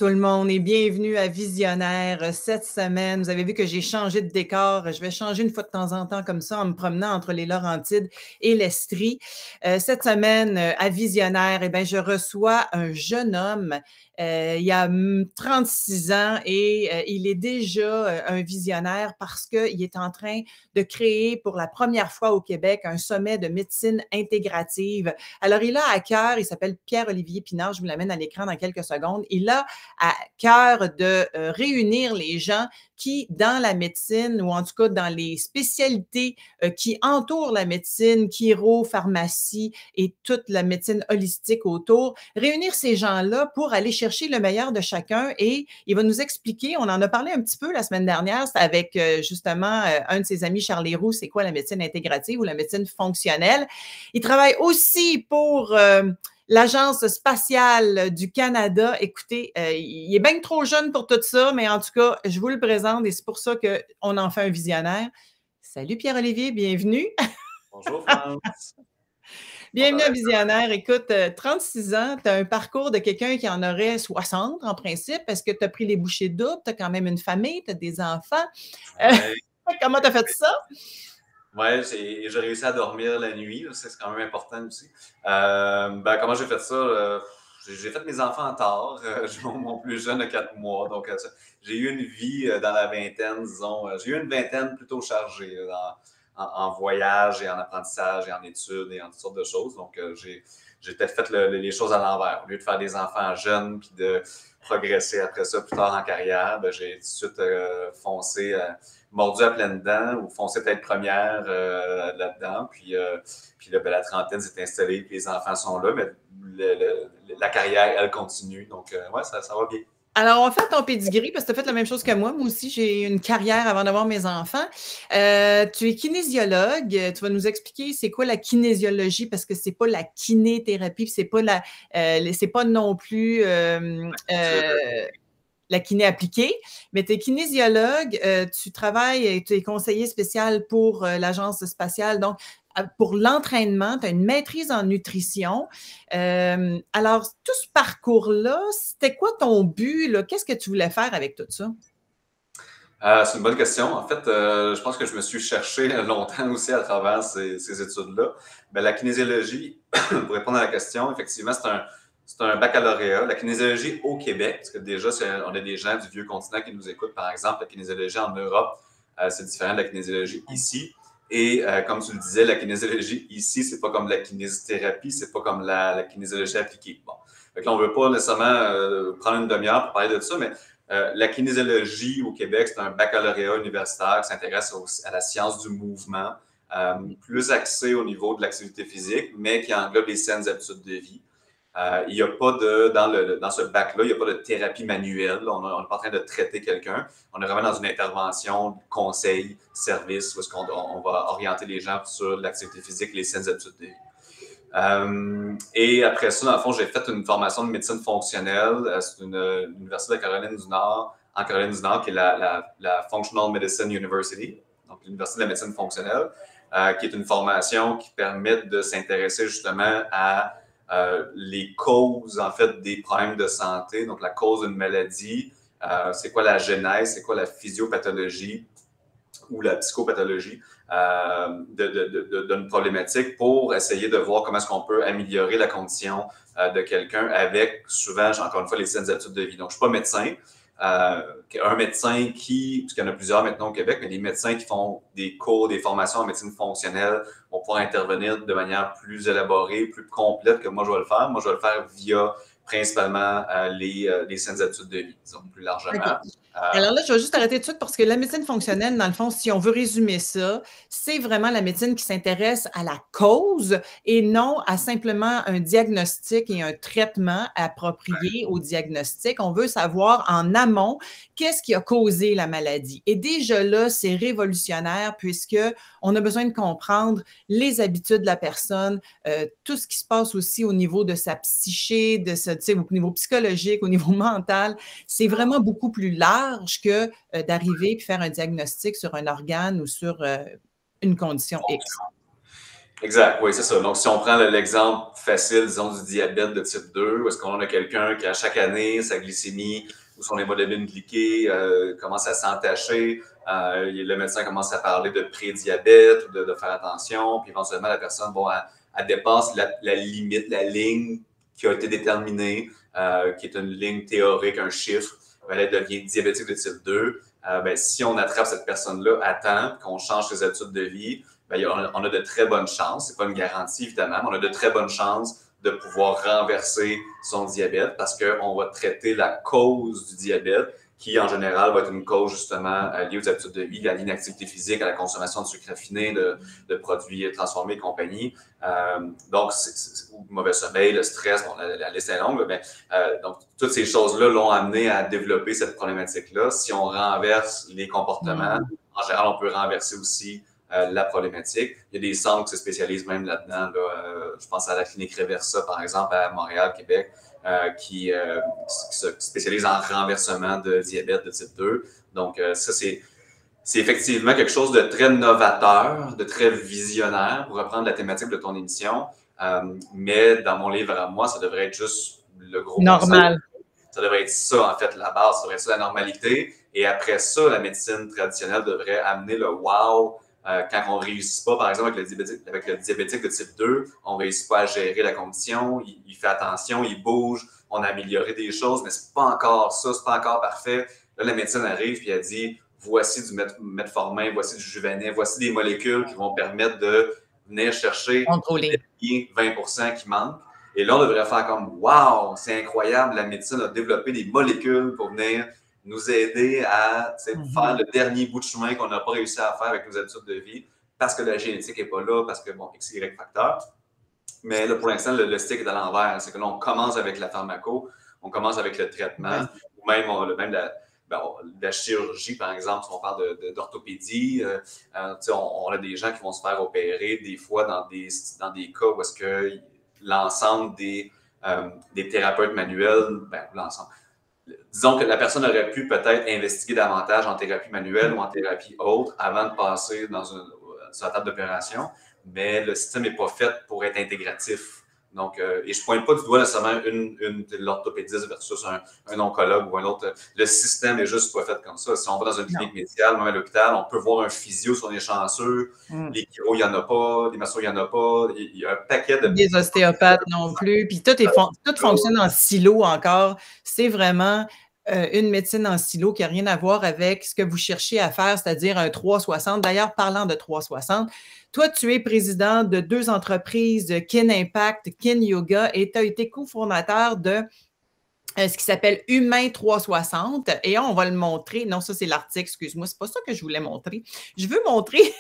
tout le monde et bienvenue à Visionnaire. Cette semaine, vous avez vu que j'ai changé de décor. Je vais changer une fois de temps en temps comme ça en me promenant entre les Laurentides et l'Estrie. Cette semaine, à Visionnaire, eh bien, je reçois un jeune homme. Il a 36 ans et il est déjà un visionnaire parce qu'il est en train de créer pour la première fois au Québec un sommet de médecine intégrative. Alors, il a à cœur, il s'appelle Pierre-Olivier Pinard, je vous l'amène à l'écran dans quelques secondes, il a à cœur de réunir les gens qui, dans la médecine, ou en tout cas dans les spécialités qui entourent la médecine, chiro, pharmacie et toute la médecine holistique autour, réunir ces gens-là pour aller chercher le meilleur de chacun et il va nous expliquer, on en a parlé un petit peu la semaine dernière, c'est avec justement un de ses amis, Charles Leroux, c'est quoi la médecine intégrative ou la médecine fonctionnelle. Il travaille aussi pour l'Agence spatiale du Canada. Écoutez, il est bien trop jeune pour tout ça, mais en tout cas, je vous le présente et c'est pour ça qu'on en fait un visionnaire. Salut Pierre-Olivier, bienvenue. Bonjour France. Bienvenue à Visionnaire. Écoute, 36 ans, tu as un parcours de quelqu'un qui en aurait 60 en principe. Est-ce que tu as pris les bouchées doubles? Tu as quand même une famille, tu as des enfants. Ouais. Comment tu as fait ça? Oui, j'ai réussi à dormir la nuit. C'est quand même important aussi. Comment j'ai fait ça? J'ai fait mes enfants tard. J'ai mon plus jeune de 4 mois. Donc, j'ai eu une vie dans la vingtaine, disons. J'ai eu une vingtaine plutôt chargée en voyage et en apprentissage et en études et en toutes sortes de choses. Donc, j'ai peut-être fait les choses à l'envers. Au lieu de faire des enfants jeunes puis de progresser après ça plus tard en carrière, j'ai tout de suite foncé, mordu à pleines dents ou foncé tête première là-dedans. Puis là, la trentaine s'est installée puis les enfants sont là, mais la carrière, elle continue. Donc, ouais, ça va bien. Alors, on va faire ton pedigree parce que tu as fait la même chose que moi. Moi aussi, j'ai eu une carrière avant d'avoir mes enfants. Tu es kinésiologue. Tu vas nous expliquer c'est quoi la kinésiologie parce que c'est pas la kinéthérapie, c'est pas c'est pas non plus la kiné appliquée, mais tu es kinésiologue, tu travailles et tu es conseiller spécial pour l'Agence spatiale. Donc, pour l'entraînement, tu as une maîtrise en nutrition. Alors, tout ce parcours-là, c'était quoi ton but? Là? Qu'est-ce que tu voulais faire avec tout ça? C'est une bonne question. En fait, je pense que je me suis cherché longtemps aussi à travers ces études-là. La kinésiologie, pour répondre à la question, effectivement, c'est un baccalauréat. La kinésiologie au Québec, parce que déjà, on a des gens du vieux continent qui nous écoutent, par exemple, la kinésiologie en Europe, c'est différent de la kinésiologie ici. Et comme tu le disais, la kinésiologie ici, c'est pas comme la kinésithérapie, c'est pas comme la kinésiologie appliquée. Bon. Donc là, on veut pas nécessairement prendre une demi-heure pour parler de ça, mais la kinésiologie au Québec, c'est un baccalauréat universitaire qui s'intéresse à la science du mouvement, plus axé au niveau de l'activité physique, mais qui englobe les saines habitudes de vie. Il n'y a pas dans ce bac-là, il n'y a pas de thérapie manuelle. On n'est pas en train de traiter quelqu'un. On est vraiment dans une intervention, conseil, service, où est-ce qu'on on va orienter les gens sur l'activité physique, les saines habitudes de vie. Et après ça, dans le fond, j'ai fait une formation de médecine fonctionnelle. C'est une université de Caroline du Nord, en Caroline du Nord, qui est la Functional Medicine University, donc l'université de la médecine fonctionnelle, qui est une formation qui permet de s'intéresser justement à les causes, en fait, des problèmes de santé. Donc, la cause d'une maladie, c'est quoi la genèse, c'est quoi la physiopathologie ou la psychopathologie d'une problématique pour essayer de voir comment est-ce qu'on peut améliorer la condition de quelqu'un avec, souvent, encore une fois, les saines habitudes de vie. Donc, je ne suis pas médecin. Un médecin parce qu'il y en a plusieurs maintenant au Québec, mais des médecins qui font des cours, des formations en médecine fonctionnelle vont pouvoir intervenir de manière plus élaborée, plus complète que moi je vais le faire. Moi, je vais le faire via principalement les saines habitudes de vie, disons plus largement. Okay. Alors là, je vais juste arrêter tout de suite parce que la médecine fonctionnelle, dans le fond, si on veut résumer ça, c'est vraiment la médecine qui s'intéresse à la cause et non à simplement un diagnostic et un traitement approprié au diagnostic. On veut savoir en amont qu'est-ce qui a causé la maladie. Et déjà là, c'est révolutionnaire puisque on a besoin de comprendre les habitudes de la personne, tout ce qui se passe aussi au niveau de sa psyché, au niveau psychologique, au niveau mental. C'est vraiment beaucoup plus large que d'arriver et faire un diagnostic sur un organe ou sur une condition X. Exact, oui, c'est ça. Donc, si on prend l'exemple facile, disons, du diabète de type 2, où est-ce qu'on a quelqu'un qui, à chaque année, sa glycémie ou son hémoglobine glyquée commence à s'entacher, le médecin commence à parler de prédiabète ou de faire attention, puis éventuellement, la personne, bon, elle dépasse la limite, la ligne qui a été déterminée, qui est une ligne théorique, un chiffre, elle devient diabétique de type 2. Ben, si on attrape cette personne-là à temps, qu'on change ses habitudes de vie, bien, on a de très bonnes chances, c'est pas une garantie évidemment, mais on a de très bonnes chances de pouvoir renverser son diabète parce qu'on va traiter la cause du diabète qui, en général, va être une cause justement liée aux habitudes de vie, à l'inactivité physique, à la consommation de sucres raffinés, de produits transformés et compagnie. Donc, ou mauvais sommeil, le stress, bon, la liste est longue, mais donc, toutes ces choses-là l'ont amené à développer cette problématique-là. Si on renverse les comportements, en général, on peut renverser aussi la problématique. Il y a des centres qui se spécialisent même là-dedans. Là, je pense à la clinique Reversa, par exemple, à Montréal, Québec, qui se spécialise en renversement de diabète de type 2. Donc, ça, c'est effectivement quelque chose de très novateur, de très visionnaire, pour reprendre la thématique de ton émission. Mais dans mon livre à moi, ça devrait être juste le gros Normal. concept. Ça devrait être ça, en fait, la base. Ça devrait être ça, la normalité. Et après ça, la médecine traditionnelle devrait amener le wow. Quand on ne réussit pas, par exemple, avec le diabétique de type 2, on ne réussit pas à gérer la condition, il fait attention, il bouge, on a amélioré des choses, mais ce n'est pas encore ça, ce n'est pas encore parfait. Là, la médecine arrive et elle dit voici du metformin, voici du Juvenet, voici des molécules qui vont permettre de venir chercher les 20% qui manquent. Et là, on devrait faire comme wow, c'est incroyable, la médecine a développé des molécules pour venir nous aider à faire le dernier bout de chemin qu'on n'a pas réussi à faire avec nos habitudes de vie parce que la génétique n'est pas là, parce que, bon, X, Y facteur. Mais là, pour l'instant, le stick est à l'envers. C'est que là, on commence avec la pharmaco, on commence avec le traitement, ou même la chirurgie, par exemple, si on parle d'orthopédie. On a des gens qui vont se faire opérer des fois dans des cas où est-ce que l'ensemble des thérapeutes manuels, l'ensemble, disons que la personne aurait pu peut-être investiguer davantage en thérapie manuelle ou en thérapie autre avant de passer sur la table d'opération, mais le système n'est pas fait pour être intégratif. Donc, et je ne pointe pas du doigt nécessairement l'orthopédiste versus un oncologue ou un autre. Le système n'est juste pas fait comme ça. Si on va dans une clinique médicale, même à l'hôpital, on peut voir un physio si on est chanceux. Les chiro, il n'y en a pas. Les massos, il n'y en a pas. Il y a un paquet de... Des ostéopathes non plus. Puis tout fonctionne en silo encore. C'est vraiment une médecine en silo qui n'a rien à voir avec ce que vous cherchez à faire, c'est-à-dire un 360. D'ailleurs, parlant de 360, toi, tu es président de 2 entreprises, Kin Impact, Kin Yoga, et tu as été cofondateur de ce qui s'appelle Humain 360. Et on va le montrer. Non, ça, c'est l'article, excuse-moi. C'est pas ça que je voulais montrer. Je veux montrer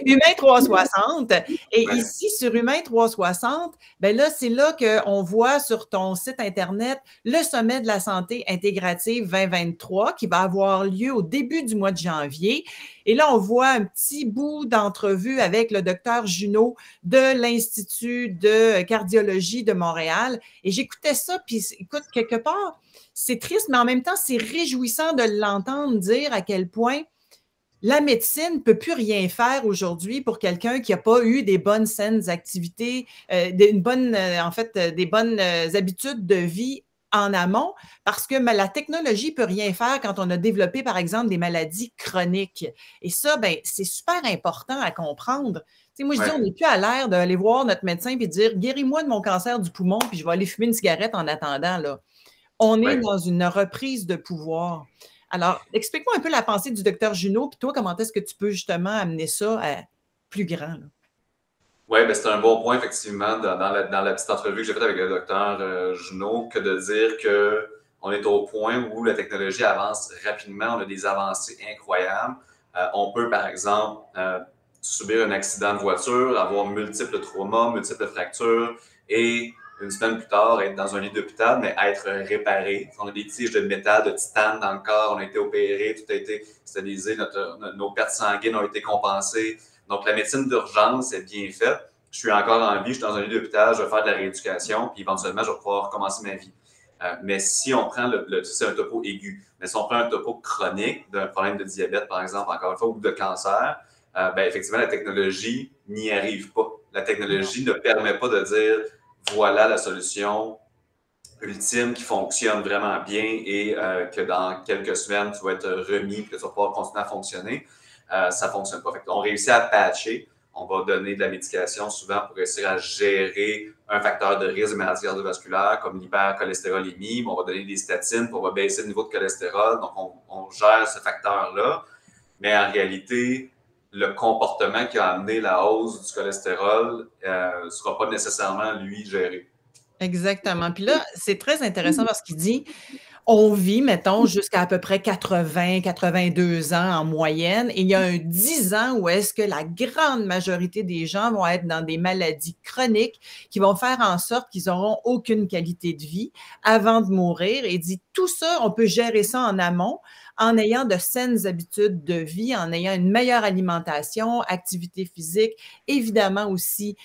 Humain 360. Et ici, sur Humain 360, ben là, c'est là qu'on voit sur ton site Internet le sommet de la santé intégrative 2023 qui va avoir lieu au début du mois de janvier. Et là, on voit un petit bout d'entrevue avec le docteur Junot de l'Institut de cardiologie de Montréal. Et j'écoutais ça, puis écoute, quelque part, c'est triste, mais en même temps, c'est réjouissant de l'entendre dire à quel point la médecine ne peut plus rien faire aujourd'hui pour quelqu'un qui n'a pas eu des bonnes saines activités, des bonnes habitudes de vie en amont, parce que la technologie ne peut rien faire quand on a développé, par exemple, des maladies chroniques. Et ça, ben, c'est super important à comprendre. Tu sais, moi, je dis, on n'est plus à l'air d'aller voir notre médecin et de dire « Guéris-moi de mon cancer du poumon, puis je vais aller fumer une cigarette en attendant. » là. On est dans une reprise de pouvoir. Alors, explique-moi un peu la pensée du docteur Junot, puis toi, comment est-ce que tu peux justement amener ça à plus grand? Oui, ben c'est un bon point, effectivement, dans la petite entrevue que j'ai faite avec le docteur Junot, que de dire qu'on est au point où la technologie avance rapidement, on a des avancées incroyables. On peut, par exemple, subir un accident de voiture, avoir multiples traumas, multiples fractures, et une semaine plus tard, être dans un lit d'hôpital, mais être réparé. On a des tiges de métal, de titane dans le corps, on a été opérés, tout a été stabilisé, nos pertes sanguines ont été compensées. Donc, la médecine d'urgence est bien faite. Je suis encore en vie, je suis dans un lit d'hôpital, je vais faire de la rééducation, puis éventuellement, je vais pouvoir recommencer ma vie. Mais si on prend c'est un topo aigu, mais si on prend un topo chronique d'un problème de diabète, par exemple, encore une fois, ou de cancer, ben, effectivement, la technologie n'y arrive pas. La technologie ne permet pas de dire voilà la solution ultime qui fonctionne vraiment bien et que dans quelques semaines, tu vas être remis et que tu vas pouvoir continuer à fonctionner. Ça ne fonctionne pas. On réussit à patcher. On va donner de la médication souvent pour réussir à gérer un facteur de risque de maladie cardiovasculaire comme l'hypercholestérolémie. On va donner des statines pour baisser le niveau de cholestérol. Donc, on gère ce facteur-là. Mais en réalité, le comportement qui a amené la hausse du cholestérol ne sera pas nécessairement, lui, géré. Exactement. Puis là, c'est très intéressant parce qu'il dit, on vit, mettons, jusqu'à à peu près 80, 82 ans en moyenne. Et il y a un 10 ans où est-ce que la grande majorité des gens vont être dans des maladies chroniques qui vont faire en sorte qu'ils n'auront aucune qualité de vie avant de mourir. Et il dit, tout ça, on peut gérer ça en amont en ayant de saines habitudes de vie, en ayant une meilleure alimentation, activité physique, évidemment aussi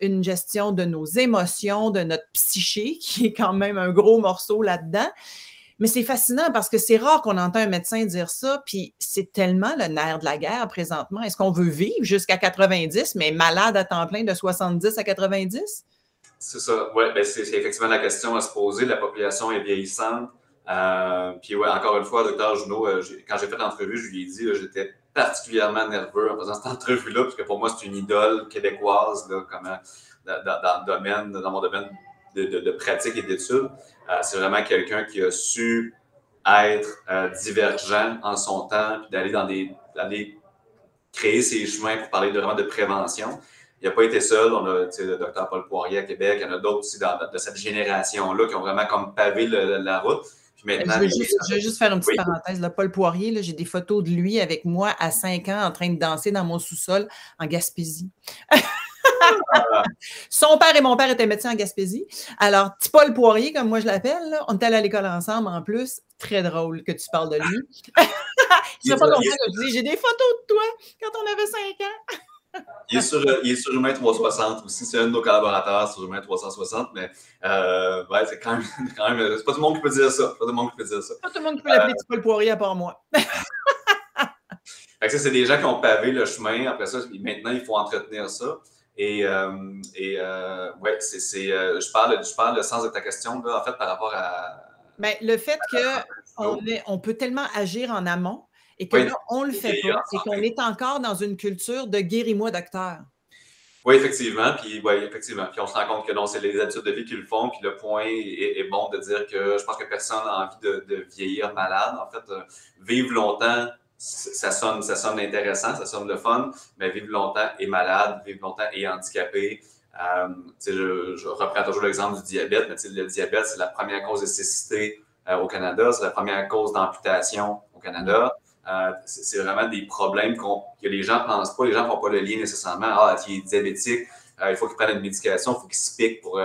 une gestion de nos émotions, de notre psyché, qui est quand même un gros morceau là-dedans. Mais c'est fascinant parce que c'est rare qu'on entend un médecin dire ça, puis c'est tellement le nerf de la guerre présentement. Est-ce qu'on veut vivre jusqu'à 90, mais malade à temps plein de 70 à 90? C'est ça. Oui, ben c'est effectivement la question à se poser. La population est vieillissante. Puis ouais, encore une fois, Dr Junot, quand j'ai fait l'entrevue, je lui ai dit, j'étais particulièrement nerveux en faisant cette entrevue-là, parce que pour moi, c'est une idole québécoise là, dans mon domaine de pratique et d'études. C'est vraiment quelqu'un qui a su être divergent en son temps, puis d'aller créer ses chemins pour parler vraiment de prévention. Il n'a pas été seul. On a le docteur Paul Poirier à Québec. Il y en a d'autres aussi de cette génération-là qui ont vraiment comme pavé la route. Puis maintenant, je veux juste faire une petite oui. parenthèse. Là, Paul Poirier, j'ai des photos de lui avec moi à 5 ans en train de danser dans mon sous-sol en Gaspésie. Son père et mon père étaient médecins en Gaspésie. Alors, petit Paul Poirier, comme moi je l'appelle, on était allés à l'école ensemble en plus. Très drôle que tu parles de lui. Il ne serait pas longtemps que je dis, j'ai des photos de toi quand on avait 5 ans. Il est sur Humain 360 aussi. C'est un de nos collaborateurs sur Humain 360, mais ouais, c'est quand même c'est pas tout le monde qui peut dire ça. Pas tout le monde qui peut dire ça. Pas tout le monde qui peut l'appeler petit Paul Poirier à part moi. Fait que ça, c'est des gens qui ont pavé le chemin. Après ça, maintenant, il faut entretenir ça. Et ouais, je parle de sens de ta question, là, en fait, par rapport à. Ben, le fait qu'on peut tellement agir en amont et que là, on ne le fait pas, c'est qu'on est encore dans une culture de guéris-moi, docteur. Oui, effectivement. Puis on se rend compte que non, c'est les habitudes de vie qui le font. Puis le point est bon de dire que je pense que personne n'a envie de vieillir malade. En fait, vivre longtemps, ça sonne intéressant, ça sonne le fun, mais vivre longtemps et malade, vivre longtemps et handicapé. Je reprends toujours l'exemple du diabète, mais le diabète, c'est la première cause de cécité au Canada, c'est la première cause d'amputation au Canada. C'est vraiment des problèmes que les gens ne pensent pas, les gens ne font pas le lien nécessairement. Ah, il est diabétique, il faut qu'il prenne une médication, il faut qu'il se pique pour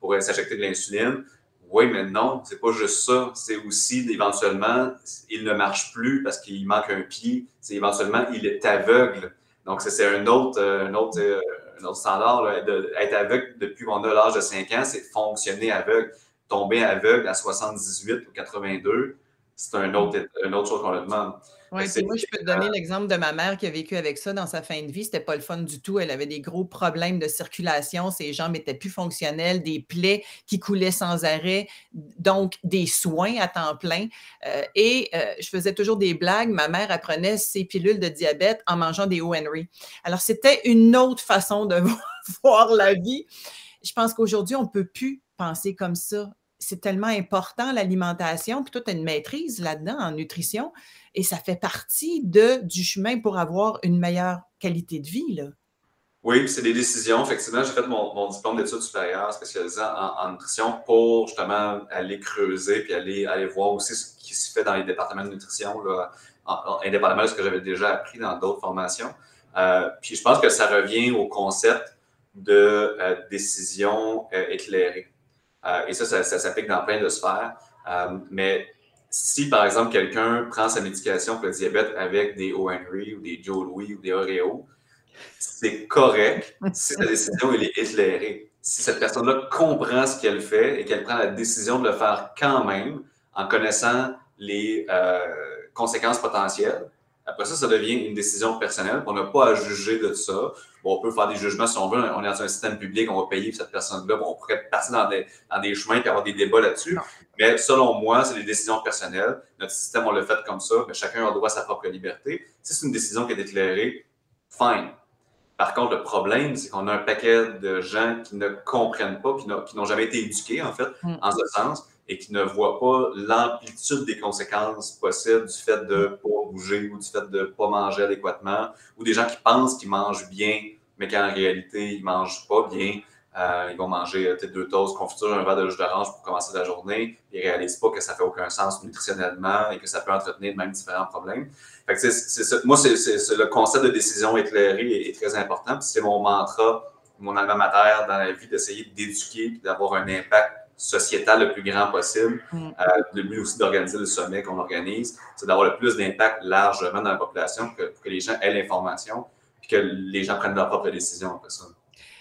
pour s'injecter de l'insuline. Oui, mais non, c'est pas juste ça. C'est aussi, éventuellement, il ne marche plus parce qu'il manque un pied. Éventuellement, il est aveugle. Donc, c'est un autre standard. Là, être aveugle depuis qu'on a l'âge de 5 ans, c'est fonctionner aveugle. Tomber aveugle à 78 ou 82, c'est une autre chose qu'on leur demande. Oui, moi, je peux te donner l'exemple de ma mère qui a vécu avec ça dans sa fin de vie. C'était pas le fun du tout. Elle avait des gros problèmes de circulation. Ses jambes n'étaient plus fonctionnelles, des plaies qui coulaient sans arrêt, donc des soins à temps plein. Je faisais toujours des blagues. Ma mère apprenait ses pilules de diabète en mangeant des O-Henry. Alors, c'était une autre façon de voir la vie. Je pense qu'aujourd'hui, on ne peut plus penser comme ça. C'est tellement important, l'alimentation, puis toi, tu as une maîtrise là-dedans en nutrition, et ça fait partie du chemin pour avoir une meilleure qualité de vie, là. Oui, puis c'est des décisions. Effectivement, j'ai fait mon diplôme d'études supérieures spécialisé en nutrition pour justement aller creuser puis aller voir aussi ce qui se fait dans les départements de nutrition, là, indépendamment de ce que j'avais déjà appris dans d'autres formations. Puis je pense que ça revient au concept de décision éclairée. Et ça s'applique dans plein de sphères. Mais si, par exemple, quelqu'un prend sa médication pour le diabète avec des O-Henry ou des Joe Louis ou des Oreo, c'est correct si la décision elle est éclairée. Si cette personne-là comprend ce qu'elle fait et qu'elle prend la décision de le faire quand même en connaissant les conséquences potentielles, Après ça, ça devient une décision personnelle. On n'a pas à juger de ça. Bon, on peut faire des jugements si on veut. On est dans un système public, on va payer pour cette personne-là. Bon, on pourrait passer dans des chemins et avoir des débats là-dessus. Non. Mais selon moi, c'est des décisions personnelles. Notre système, on l'a fait comme ça. Mais chacun a droit à sa propre liberté. Si c'est une décision qui est éclairée, fine. Par contre, le problème, c'est qu'on a un paquet de gens qui ne comprennent pas, qui n'ont jamais été éduqués, en fait, en ce sens, et qui ne voient pas l'amplitude des conséquences possibles du fait de ne pas bouger ou du fait de ne pas manger adéquatement, ou des gens qui pensent qu'ils mangent bien, mais qu'en réalité, ils ne mangent pas bien. Ils vont manger peut-être 2 toasts, confiture, un verre de jus d'orange pour commencer la journée. Ils ne réalisent pas que ça ne fait aucun sens nutritionnellement et que ça peut entretenir même différents problèmes. Fait que moi, le concept de décision éclairée est très important. Puis c'est mon mantra, mon alma mater dans la vie, d'essayer d'éduquer et d'avoir un impact sociétal le plus grand possible. Le but aussi d'organiser le sommet qu'on organise, c'est d'avoir le plus d'impact largement dans la population pour que les gens aient l'information et que les gens prennent leurs propres décisions après ça.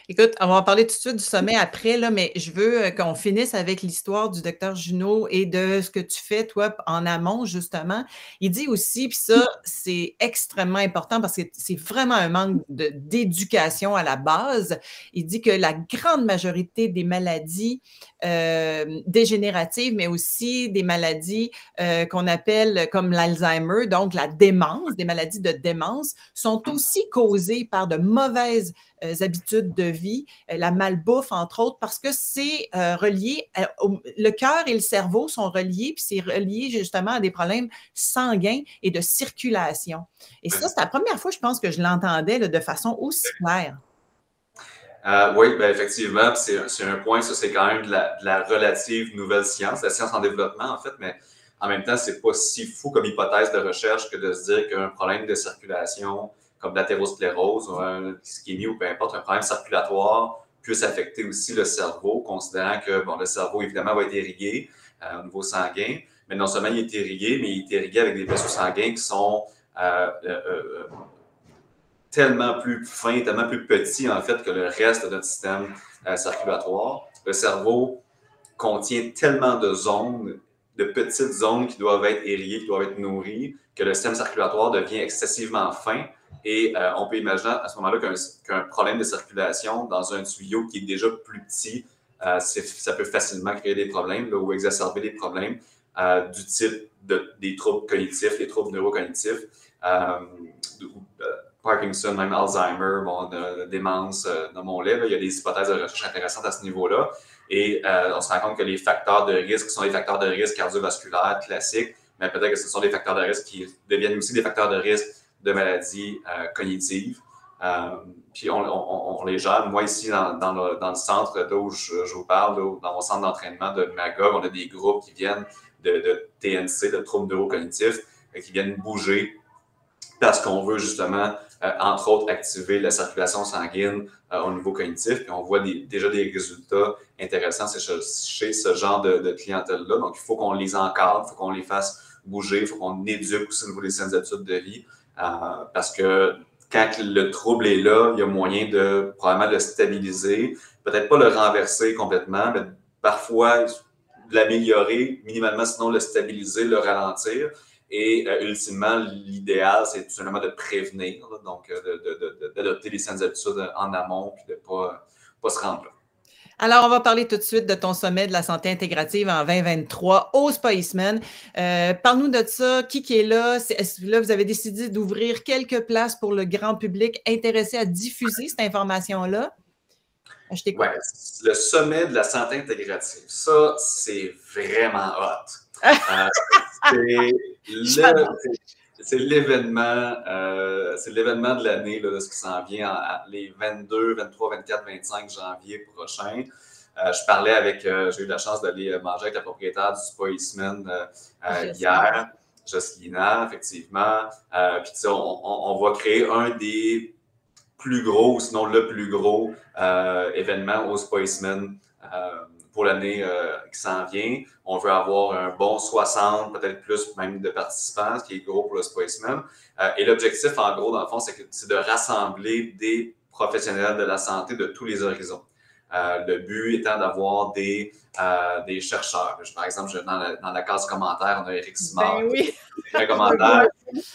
Écoute, on va en parler tout de suite du sommet après, là, mais je veux qu'on finisse avec l'histoire du docteur Junot et de ce que tu fais, toi, en amont, justement. Il dit aussi, puis ça, c'est extrêmement important parce que c'est vraiment un manque d'éducation à la base. Il dit que la grande majorité des maladies dégénératives, mais aussi des maladies qu'on appelle comme l'Alzheimer, donc la démence, des maladies de démence, sont aussi causées par de mauvaises habitudes de vie, la malbouffe, entre autres, parce que c'est relié, le cœur et le cerveau sont reliés, puis c'est relié justement à des problèmes sanguins et de circulation. Et ça, c'est la première fois, je pense, que je l'entendais de façon aussi claire. Oui, ben effectivement, c'est un point, ça c'est quand même de la relative nouvelle science, la science en développement en fait, mais en même temps, c'est pas si fou comme hypothèse de recherche que de se dire qu'un problème de circulation, comme l'athérosclérose ou un ischémie ou peu importe, un problème circulatoire puisse affecter aussi le cerveau, considérant que bon, le cerveau, évidemment, va être irrigué au niveau sanguin, mais non seulement il est irrigué, mais il est irrigué avec des vaisseaux sanguins qui sont tellement plus fins, tellement plus petits, en fait, que le reste de notre système circulatoire. Le cerveau contient tellement de zones, de petites zones qui doivent être irriguées, qui doivent être nourries, que le système circulatoire devient excessivement fin. Et on peut imaginer à ce moment-là qu'un problème de circulation dans un tuyau qui est déjà plus petit, ça peut facilement créer des problèmes là, ou exacerber des problèmes du type des troubles cognitifs, des troubles neurocognitifs, Parkinson, même Alzheimer, bon, démence, nommons-les. Il y a des hypothèses de recherche intéressantes à ce niveau-là. Et on se rend compte que les facteurs de risque sont des facteurs de risque cardiovasculaires classiques, mais peut-être que ce sont des facteurs de risque qui deviennent aussi des facteurs de risque de maladies cognitives. Puis on les gère. Moi, ici, dans le centre d'où je vous parle, dans mon centre d'entraînement de Magog, on a des groupes qui viennent de TNC, de troubles neurocognitifs, qui viennent bouger parce qu'on veut justement, entre autres, activer la circulation sanguine au niveau cognitif. Puis on voit déjà des résultats intéressants chez ce genre de clientèle-là. Donc, il faut qu'on les encadre, il faut qu'on les fasse bouger, il faut qu'on éduque aussi au niveau des saines habitudes de vie. Parce que quand le trouble est là, il y a moyen de probablement le stabiliser, peut-être pas le renverser complètement, mais parfois l'améliorer minimalement, sinon le stabiliser, le ralentir. Et ultimement, l'idéal, c'est tout simplement de prévenir, là, donc d'adopter les saines habitudes en amont puis de ne pas se rendre là. Alors, on va parler tout de suite de ton sommet de la santé intégrative en 2023 au Spiceman. Parle-nous de ça. Qui est là? Là, vous avez décidé d'ouvrir quelques places pour le grand public intéressé à diffuser cette information-là. Je t'écoute. Ouais, le sommet de la santé intégrative, ça, c'est vraiment hot. C'est l'événement de l'année, de ce qui s'en vient les 22, 23, 24, 25 janvier prochains. J'ai eu la chance d'aller manger avec la propriétaire du Spiceman hier, Jocelyna, effectivement. Puis on va créer un des plus gros, sinon le plus gros événement au Spiceman pour l'année qui s'en vient. On veut avoir un bon 60, peut-être plus même de participants, ce qui est gros pour le Spiceman. Et l'objectif, en gros, dans le fond, c'est de rassembler des professionnels de la santé de tous les horizons. Le but étant d'avoir des chercheurs. Par exemple, dans la case commentaire, on a Éric Simard. Ben oui. Un commentaire.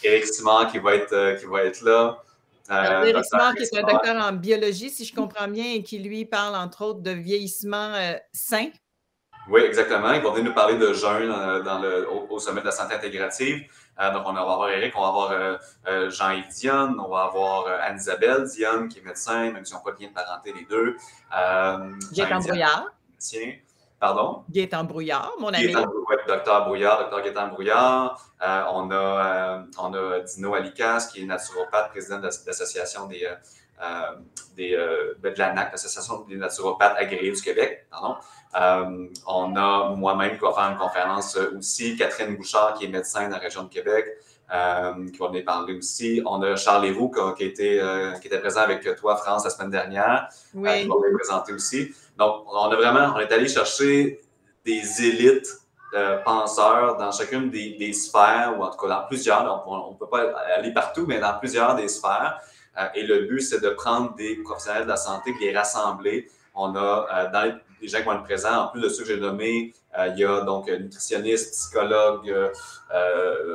Éric Simard qui va être là. Alors, Éric Simard, qui est un docteur en biologie, si je comprends bien, et qui, lui, parle, entre autres, de vieillissement sain. Oui, exactement. Il va venir nous parler de jeûne au sommet de la santé intégrative. Donc, on va avoir Éric, on va avoir Jean-Yves Dionne, on va avoir Anne-Isabelle Dionne, qui est médecin, même si on n'a pas de lien de parenté les deux. Gaétan Brouillard. Pardon? Gaétan Brouillard, mon ami. Docteur Gaétan Brouillard. On a Dino Alikas, qui est naturopathe, président de l'association de l'ANAC, l'Association des naturopathes agréés du Québec. Pardon. On a moi-même qui va faire une conférence aussi, Catherine Bouchard, qui est médecin dans la région de Québec, qui va venir parler aussi. On a Charles Leroux qui était présent avec toi, France, la semaine dernière, oui. qui va nous présenter aussi. Donc, on est allé chercher des élites penseurs dans chacune des sphères, ou en tout cas dans plusieurs. Donc, on ne peut pas aller partout, mais dans plusieurs des sphères. Et le but, c'est de prendre des professionnels de la santé, de les rassembler. On a dans les gens qui vont être présents, en plus de ceux que j'ai nommés, il y a donc nutritionnistes, psychologues,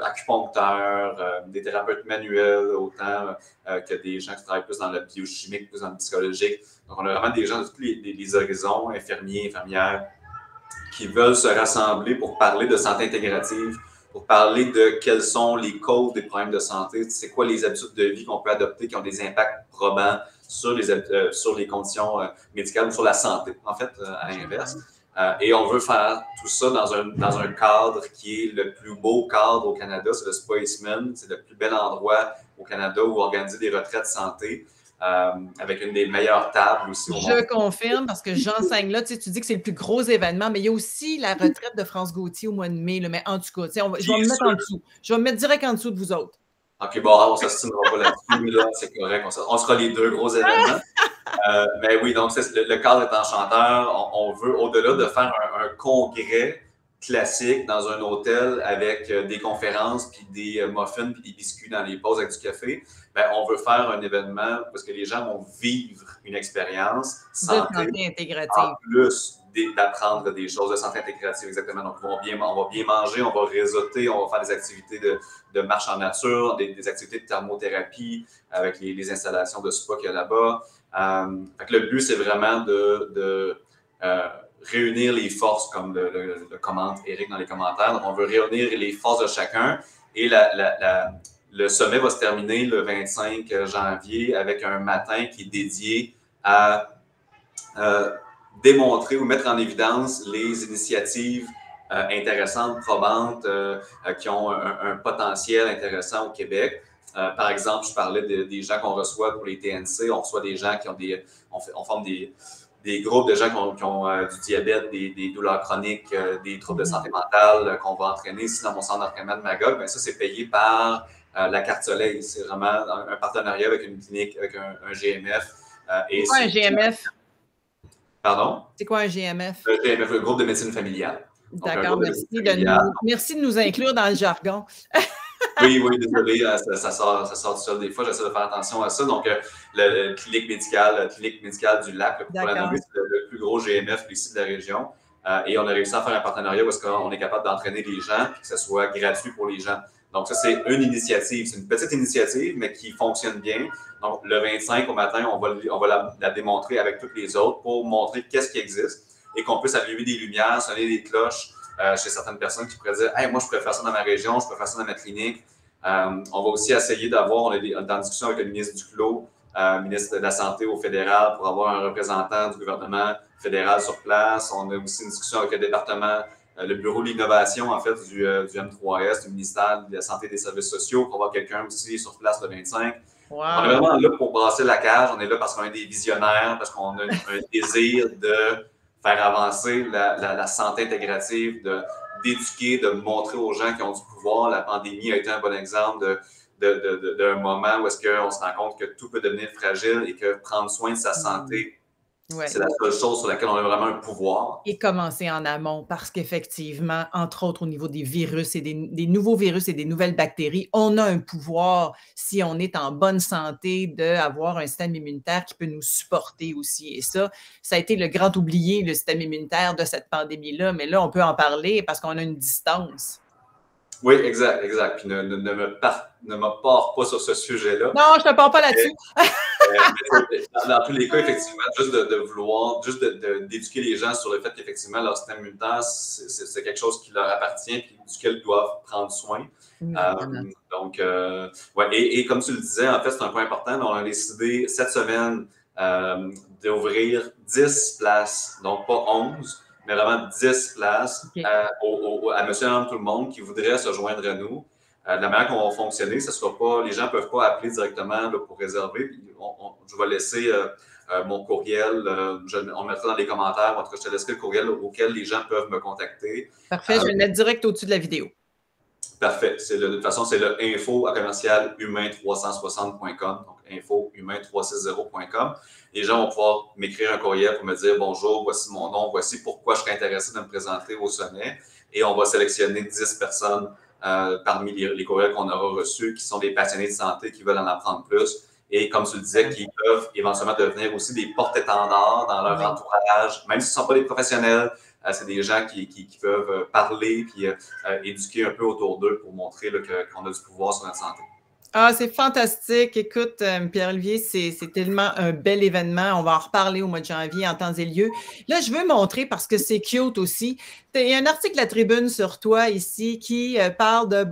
acupuncteurs, des thérapeutes manuels, autant que des gens qui travaillent plus dans le biochimique, plus dans le psychologique. Donc, on a vraiment des gens de tous les horizons, infirmiers, infirmières, qui veulent se rassembler pour parler de santé intégrative, pour parler de quelles sont les causes des problèmes de santé, c'est quoi les habitudes de vie qu'on peut adopter qui ont des impacts probants sur les conditions médicales ou sur la santé, en fait, à l'inverse. Et on veut faire tout ça dans un cadre qui est le plus beau cadre au Canada, c'est le Spaceman, c'est le plus bel endroit au Canada où organiser des retraites santé. Avec une des meilleures tables aussi au monde. Je confirme, parce que j'enseigne là. Tu dis que c'est le plus gros événement, mais il y a aussi la retraite de France Gauthier au mois de mai. Là, mais en tout cas, je vais me mettre en dessous. Je vais me mettre direct en dessous de vous autres. OK, bon, on ne s'assinera pas là-dessus. Là, c'est correct. On sera les deux gros événements. Mais oui, donc le cadre est enchanteur. On veut, au-delà de faire un congrès classique dans un hôtel avec des conférences, puis des muffins, puis des biscuits dans les pauses avec du café, ben, on veut faire un événement parce que les gens vont vivre une expérience de santé intégrative. En plus d'apprendre des choses de santé intégrative, exactement. Donc, on va bien manger, on va réseauter, on va faire des activités de marche en nature, des activités de thermothérapie avec les installations de spa qu'il y a là-bas. Fait que le but, c'est vraiment de réunir les forces, comme le commente Éric dans les commentaires. Donc, on veut réunir les forces de chacun. Et le sommet va se terminer le 25 janvier avec un matin qui est dédié à démontrer ou mettre en évidence les initiatives intéressantes, probantes, qui ont un potentiel intéressant au Québec. Par exemple, je parlais des gens qu'on reçoit pour les TNC. On reçoit des gens qui ont on forme des groupes de gens qui ont du diabète, des douleurs chroniques, des troubles de santé mentale qu'on va entraîner ici dans mon centre d'entraînement de Magog. Bien, ça, c'est payé par la Carte Soleil. C'est vraiment un partenariat avec une clinique, avec un GMF. C'est quoi un GMF? Pardon? C'est quoi un GMF? Le GMF, le groupe de médecine familiale. D'accord, merci de nous inclure dans le jargon. Oui, désolé, ça sort tout seul des fois. J'essaie de faire attention à ça. Donc, la clinique médicale du Lac, pour la nommer, c'est le plus gros GMF ici de la région. Et on a réussi à faire un partenariat parce qu'on est capable d'entraîner les gens et que ce soit gratuit pour les gens. Donc, ça, c'est une initiative. C'est une petite initiative, mais qui fonctionne bien. Donc, le 25 au matin, on va la démontrer avec toutes les autres pour montrer qu'est-ce qui existe et qu'on puisse allumer des lumières, sonner des cloches chez certaines personnes qui pourraient dire « Hey, moi, je pourrais faire ça dans ma région, je pourrais faire ça dans ma clinique. » On va aussi essayer d'avoir, on est en discussion avec le ministre Duclos, ministre de la Santé au fédéral, pour avoir un représentant du gouvernement fédéral sur place. On a aussi une discussion avec le département, le bureau de l'innovation, en fait, du M3S, du ministère de la Santé et des Services sociaux, pour avoir quelqu'un aussi sur place le 25. Wow. On est vraiment là pour brasser la cage. On est là parce qu'on est des visionnaires, parce qu'on a un désir de faire avancer la santé intégrative, d'éduquer, de montrer aux gens qui ont du pouvoir. La pandémie a été un bon exemple d'un moment où est-ce qu'on se rend compte que tout peut devenir fragile et que prendre soin de sa santé Ouais. C'est la seule chose sur laquelle on a vraiment un pouvoir. Et commencer en amont parce qu'effectivement, entre autres au niveau des virus et des nouveaux virus et des nouvelles bactéries, on a un pouvoir, si on est en bonne santé, d'avoir un système immunitaire qui peut nous supporter aussi. Et ça a été le grand oublié, le système immunitaire de cette pandémie-là. Mais là, on peut en parler parce qu'on a une distance. Oui, exact, exact. Puis ne me pars pas sur ce sujet-là. Non, je ne te parle pas là-dessus. Dans tous les cas, effectivement, juste de vouloir, juste d'éduquer les gens sur le fait qu'effectivement, leur système immunitaire, c'est quelque chose qui leur appartient et duquel ils doivent prendre soin. Donc, ouais, et comme tu le disais, en fait, c'est un point important. On a décidé cette semaine d'ouvrir 10 places, donc pas 11, mais vraiment 10 places à monsieur et madame tout le monde qui voudrait se joindre à nous. De la manière qu'on va fonctionner, ce sera pas, les gens ne peuvent pas appeler directement là, pour réserver. Je vais laisser mon courriel, on mettra dans les commentaires, en tout cas, je te laisserai le courriel auquel les gens peuvent me contacter. Parfait, je vais le mettre direct au-dessus de la vidéo. Parfait. De toute façon, c'est le info@humain360.com, donc info-humain360.com. Les gens vont pouvoir m'écrire un courriel pour me dire bonjour, voici mon nom, voici pourquoi je serais intéressé de me présenter au sommet. Et on va sélectionner 10 personnes parmi les courriels qu'on aura reçus, qui sont des passionnés de santé qui veulent en apprendre plus. Et comme tu le disais, qui peuvent éventuellement devenir aussi des porte-étendards dans leur entourage, même s'ils ne sont pas des professionnels. C'est des gens qui peuvent parler puis éduquer un peu autour d'eux pour montrer qu'on a du pouvoir sur notre santé. Ah, c'est fantastique. Écoute, Pierre-Olivier, c'est tellement un bel événement. On va en reparler au mois de janvier en temps et lieu. Là, je veux montrer parce que c'est cute aussi. Il y a un article de la Tribune sur toi ici qui parle de,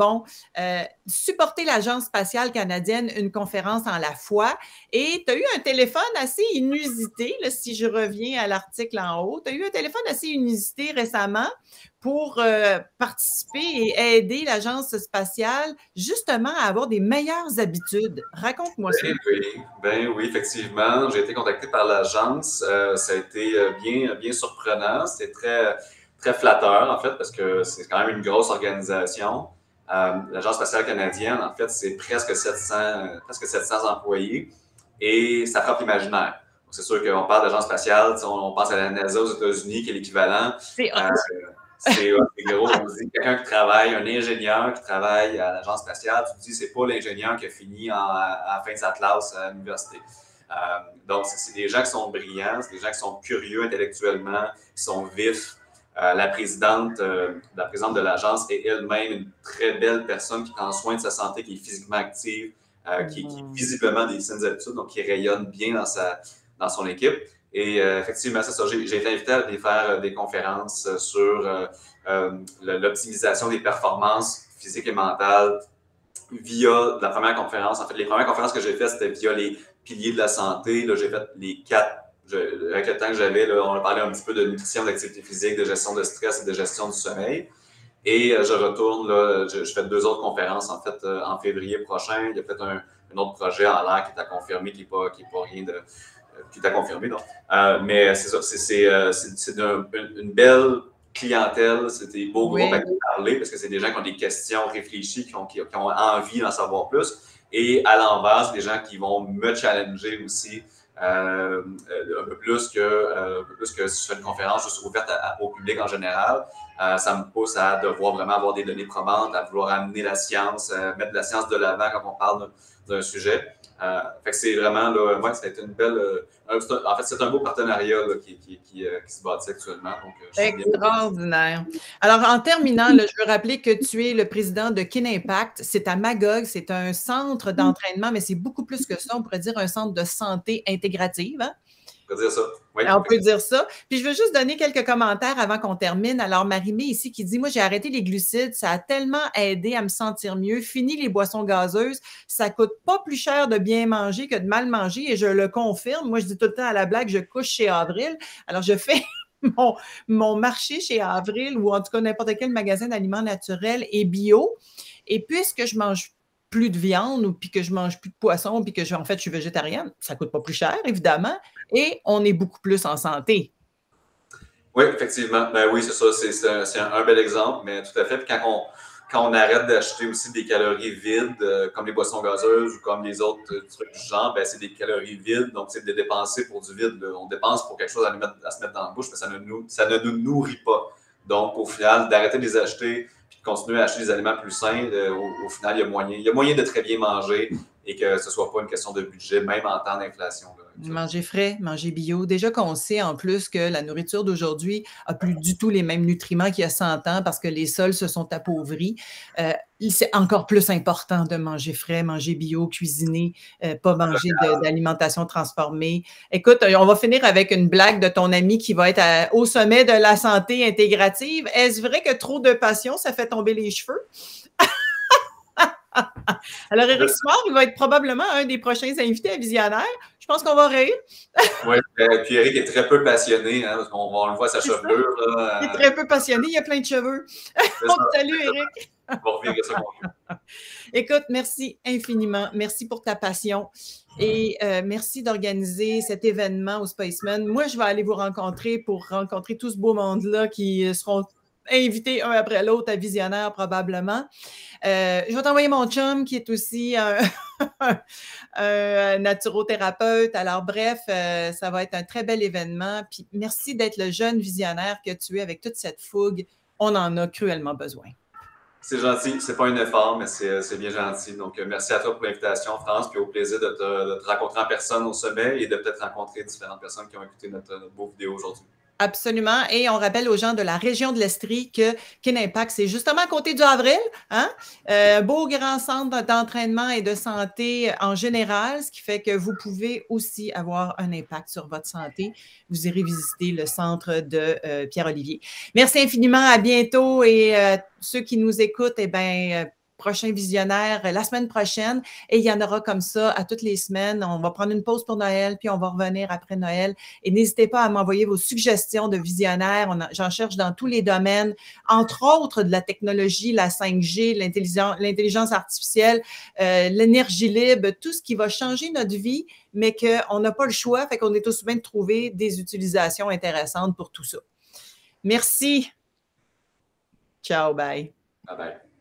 supporter l'Agence spatiale canadienne, une conférence en la foi. Et tu as eu un téléphone assez inusité, là, si je reviens à l'article en haut. Tu as eu un téléphone assez inusité récemment pour participer et aider l'Agence spatiale justement à avoir des meilleures habitudes. Raconte-moi ça. Ben oui, effectivement. J'ai été contacté par l'Agence. Ça a été bien surprenant. C'était très flatteur, en fait, parce que c'est quand même une grosse organisation. L'Agence spatiale canadienne, en fait, c'est presque 700 employés et ça frappe l'imaginaire. C'est sûr qu'on parle d'Agence spatiale, on pense à la NASA aux États-Unis, qui est l'équivalent. C'est gros. On dit quelqu'un qui travaille, un ingénieur qui travaille à l'Agence spatiale, tu te dis, c'est pas l'ingénieur qui a fini à la fin de sa classe à l'université. Donc, c'est des gens qui sont brillants, c'est des gens qui sont curieux intellectuellement, qui sont vifs. La présidente de l'agence est elle-même une très belle personne qui prend soin de sa santé, qui est physiquement active, qui a visiblement des saines habitudes, donc qui rayonne bien dans son équipe. Et effectivement, c'est ça. J'ai été invité à faire des conférences sur l'optimisation des performances physiques et mentales via la première conférence. En fait, les premières conférences que j'ai faites, c'était via les piliers de la santé. Là, j'ai fait les 4. Avec le temps que j'avais, on a parlé un petit peu de nutrition, d'activité physique, de gestion de stress et de gestion du sommeil. Et je retourne, là, je fais 2 autres conférences, en fait, en février prochain. Il y a peut-être un autre projet en l'air qui est à confirmer, qui n'est pas rien de... qui est à confirmer, donc. Mais c'est ça, c'est une belle clientèle, c'est des beaux groupes à qui parler parce que c'est des gens qui ont des questions réfléchies, qui ont envie d'en savoir plus. Et à l'envers, c'est des gens qui vont me challenger aussi un peu plus que si je fais une conférence juste ouverte au public en général. Ça me pousse à devoir vraiment avoir des données probantes, à vouloir amener la science, mettre de la science de l'avant quand on parle d'un sujet. Fait que c'est vraiment, là, ouais, ça a été une belle... en fait, c'est un beau partenariat là, qui se bâtit actuellement. Donc, extraordinaire. Alors, en terminant, là, je veux rappeler que tu es le président de Kin Impact. C'est à Magog, c'est un centre d'entraînement, mais c'est beaucoup plus que ça. On pourrait dire un centre de santé intégrative. Hein? On peut dire ça. Oui, on peut dire ça. Puis je veux juste donner quelques commentaires avant qu'on termine. Alors, Marie-Mé ici qui dit, moi, j'ai arrêté les glucides. Ça a tellement aidé à me sentir mieux. Fini les boissons gazeuses. Ça coûte pas plus cher de bien manger que de mal manger. Et je le confirme. Moi, je dis tout le temps à la blague, je couche chez Avril. Alors, je fais mon marché chez Avril ou en tout cas n'importe quel magasin d'aliments naturels et bio. Et puisque je mange plus de viande ou puis que je mange plus de poisson puis que en fait je suis végétarienne, ça coûte pas plus cher évidemment et on est beaucoup plus en santé. Oui, effectivement. Ben oui, c'est ça, c'est un bel exemple, mais tout à fait. Puis quand quand on arrête d'acheter aussi des calories vides, comme les boissons gazeuses ou comme les autres trucs du genre, ben, c'est des calories vides, donc c'est de dépenser pour du vide. Là. On dépense pour quelque chose à se mettre dans la bouche, mais ça ne nous nourrit pas. Donc, au final, d'arrêter de les acheter puis de continuer à acheter des aliments plus sains, au final, il y a moyen de très bien manger et que ce ne soit pas une question de budget, même en temps d'inflation. Manger frais, manger bio. Déjà qu'on sait en plus que la nourriture d'aujourd'hui n'a plus du tout les mêmes nutriments qu'il y a 100 ans parce que les sols se sont appauvris. C'est encore plus important de manger frais, manger bio, cuisiner, pas manger d'alimentation transformée. Écoute, on va finir avec une blague de ton ami qui va être au sommet de la santé intégrative. Est-ce vrai que trop de passion, ça fait tomber les cheveux? Alors, Éric Simard, il va être probablement un des prochains invités à Visionnaire. Je pense qu'on va rire. Oui, puis Éric est très peu passionné, hein, parce qu'on le voit sa chevelure. Là, il est très peu passionné, il a plein de cheveux. Salut, Éric. On va revirer ça. Écoute, merci infiniment. Merci pour ta passion. Et merci d'organiser cet événement au Spaceman. Moi, je vais aller vous rencontrer pour rencontrer tout ce beau monde-là qui seront invités un après l'autre à Visionnaire probablement. Je vais t'envoyer mon chum qui est aussi un naturothérapeute. Alors bref, ça va être un très bel événement. Puis merci d'être le jeune visionnaire que tu es avec toute cette fougue. On en a cruellement besoin. C'est gentil. C'est pas un effort, mais c'est bien gentil. Donc, merci à toi pour l'invitation, France, puis au plaisir de te rencontrer en personne au sommet et de peut-être rencontrer différentes personnes qui ont écouté notre beau vidéo aujourd'hui. Absolument. Et on rappelle aux gens de la région de l'Estrie que Kin-Impact, c'est justement à côté du Avril, hein? Beau grand centre d'entraînement et de santé en général, ce qui fait que vous pouvez aussi avoir un impact sur votre santé. Vous irez visiter le centre de Pierre-Olivier. Merci infiniment. À bientôt. Et ceux qui nous écoutent, eh bien, prochain visionnaire la semaine prochaine. Et il y en aura comme ça à toutes les semaines. On va prendre une pause pour Noël, puis on va revenir après Noël. Et n'hésitez pas à m'envoyer vos suggestions de visionnaires. J'en cherche dans tous les domaines, entre autres de la technologie, la 5G, l'intelligence artificielle, l'énergie libre, tout ce qui va changer notre vie, mais qu'on n'a pas le choix, fait qu'on est tous bien de trouver des utilisations intéressantes pour tout ça. Merci. Ciao, bye. Bye bye.